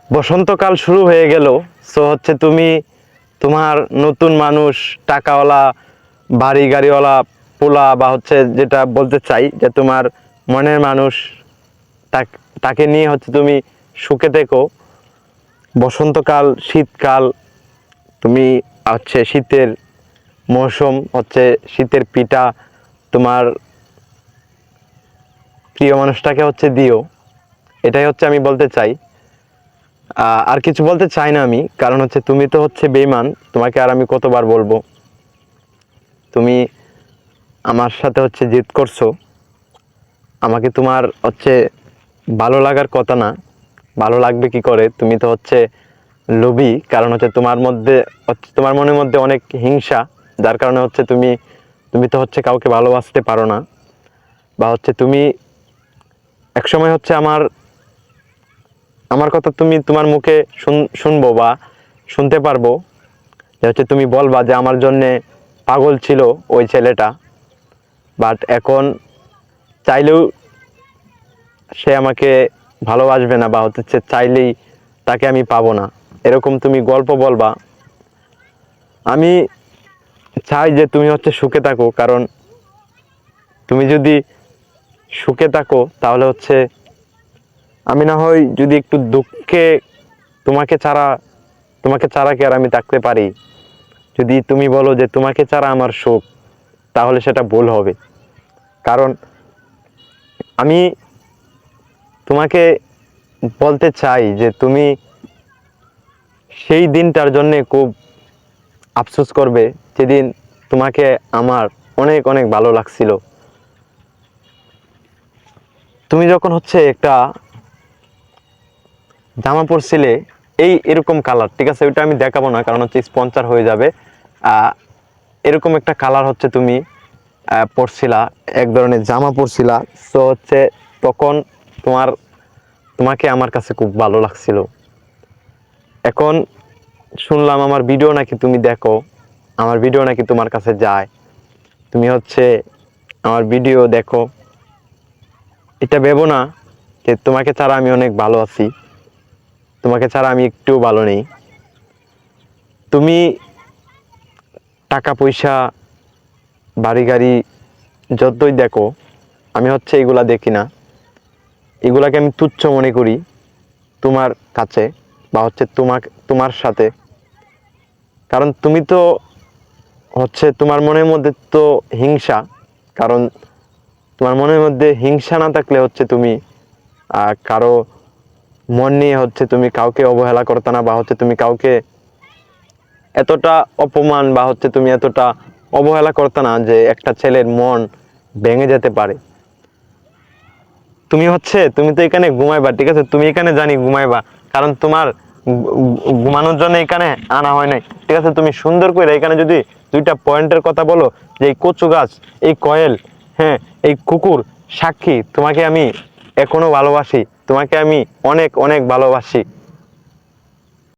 বসন্তকাল শুরু হয়ে গেল। সো হচ্ছে তুমি তোমার নতুন মানুষ, টাকাওয়ালা, বাড়ি গাড়িওয়ালা পোলা, বা হচ্ছে যেটা বলতে চাই যে তোমার মনের মানুষ, তাকে নিয়ে হচ্ছে তুমি সুখে থেকো। বসন্তকাল, শীতকাল, তুমি হচ্ছে শীতের মৌসুম, হচ্ছে শীতের পিঠা তোমার প্রিয় মানুষটাকে হচ্ছে দিও। এটাই হচ্ছে আমি বলতে চাই। আর কিছু বলতে চাই না আমি, কারণ হচ্ছে তুমি তো হচ্ছে বেঈমান। তোমাকে আর আমি কতবার বলবো? তুমি আমার সাথে হচ্ছে জিদ করছো, আমাকে তোমার হচ্ছে ভালো লাগার কথা না। ভালো লাগবে কি করে? তুমি তো হচ্ছে লোভী, কারণ হচ্ছে তোমার মনের মধ্যে অনেক হিংসা, যার কারণে হচ্ছে তুমি তুমি তো হচ্ছে কাউকে ভালোবাসতে পারো না। বা হচ্ছে তুমি একসময় হচ্ছে আমার আমার কথা তুমি তোমার মুখে শুনবো বা শুনতে পারবো, যে হচ্ছে তুমি বলবা যে আমার জন্যে পাগল ছিল ওই ছেলেটা, বাট এখন চাইলেও সে আমাকে ভালোবাসবে না, বা হচ্ছে চাইলেই তাকে আমি পাবো না, এরকম তুমি গল্প বলবা। আমি চাই যে তুমি হচ্ছে সুখে থাকো, কারণ তুমি যদি সুখে থাকো তাহলে হচ্ছে আমি না হয় যদি একটু দুঃখে তোমাকে ছাড়া তোমাকে ছাড়া কি আর আমি থাকতে পারি? যদি তুমি বলো যে তোমাকে ছাড়া আমার সুখ, তাহলে সেটা ভুল হবে। কারণ আমি তোমাকে বলতে চাই যে তুমি সেই দিনটার জন্য খুব আফসোস করবে, যেদিন তোমাকে আমার অনেক অনেক ভালো লাগছিল। তুমি যখন হচ্ছে একটা জামা পরছিলে, এরকম কালার, ঠিক আছে ওইটা আমি দেখাবো না, কারণ হচ্ছে স্পন্সর হয়ে যাবে। এরকম একটা কালার হচ্ছে তুমি পরছিলা, এক ধরনের জামা পরছিলা। তো হচ্ছে তখন তোমার তোমাকে আমার কাছে খুব ভালো লাগছিল। এখন শুনলাম আমার ভিডিও নাকি তুমি দেখো, আমার ভিডিও নাকি তোমার কাছে যায়, তুমি হচ্ছে আমার ভিডিও দেখো। এটা ভেবো না যে তোমাকে ছাড়া আমি অনেক ভালো আছি, তোমাকে ছাড়া আমি একটুও ভালো নেই। তুমি টাকা পয়সা, বাড়ি গাড়ি যতই দেখো, আমি হচ্ছে এগুলা দেখি না। এগুলাকে আমি তুচ্ছ মনে করি তোমার কাছে, বা হচ্ছে তোমার সাথে। কারণ তুমি তো হচ্ছে তোমার মনের মধ্যে তো হিংসা, কারণ তোমার মনের মধ্যে হিংসা না থাকলে হচ্ছে তুমি কারো মন নিয়ে হচ্ছে তুমি কাউকে অবহেলা করতে না, বা হচ্ছে তুমি কাউকে এতটা অপমান, বা হচ্ছে তুমি এতটা অবহেলা করতে না যে একটা ছেলের মন ভেঙে যেতে পারে। তুমি তো এখানে ঘুমাইবা, ঠিক আছে, তুমি এখানে জানি ঘুমাইবা, কারণ তোমার ঘুমানোর জন্য এখানে আনা হয় নাই, ঠিক আছে। তুমি সুন্দর করে এখানে যদি দুইটা পয়েন্টের কথা বলো, যে এই কচু গাছ, এই কয়েল, হ্যাঁ, এই কুকুর সাক্ষী তোমাকে আমি এখনো ভালোবাসি, তোমাকে আমি অনেক অনেক ভালোবাসি।